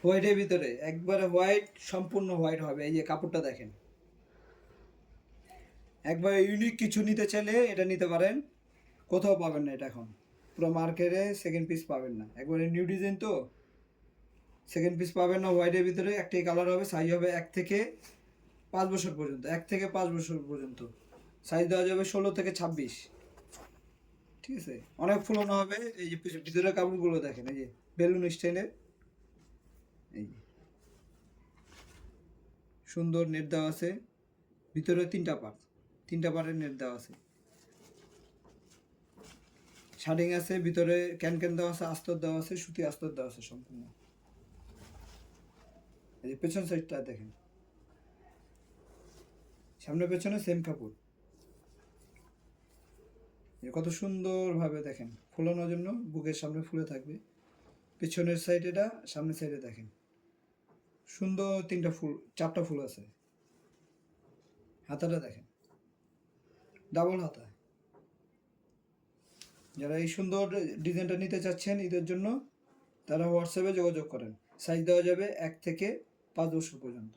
হোয়াইটের ভিতরে একবারে হোয়াইট, সম্পূর্ণ হোয়াইট হবে। এই যে কাপড়টা দেখেন, একবারে ইউনিক কিছু নিতে চাইলে এটা নিতে পারেন। কোথাও পাবেন না এটা এখন, পুরো মার্কেটে সেকেন্ড পিস পাবেন না। একবারে নিউ ডিজাইন তো, সেকেন্ড পিস পাবেন না। হোয়াইটের ভিতরে একটাই কালার হবে, সাইজ হবে 1 থেকে 5 বছর পর্যন্ত, 1 থেকে 5 বছর পর্যন্ত সাইজ দেওয়া যাবে 16 থেকে 26। ঠিক আছে, অনেক ফুলানো হবে। এই যে ভিতরে কাপড়গুলো দেখেন, এই যে বেলুন স্টাইলের, এই যে সুন্দর নেট দেওয়া আছে। ভিতরে 3টা পার্ট, 3টা পার্টের নেট দেওয়া আছে, শার্টিং আছে, ভিতরে ক্যান ক্যান দেওয়া আছে, আস্তর দেওয়া আছে, সুতি আস্তর দেওয়া আছে সম্পূর্ণ। এই যে পেছন সাইডটা দেখেন, সামনে পেছনে সেম কাপড়। কত সুন্দরভাবে দেখেন, ফুলানোর জন্য বুকের সামনে ফুলে থাকবে। পেছনের সাইড এটা, সামনের সাইডে দেখেন সুন্দর 3টা ফুল, 4টা ফুল আছে। হাতাটা দেখেন, ডাবল হাতা। যারা এই সুন্দর ডিজাইনটা নিতে চাচ্ছেন ঈদের জন্য, তারা হোয়াটসঅ্যাপে যোগাযোগ করেন। সাইজ দেওয়া যাবে 1 থেকে 5 বছর পর্যন্ত।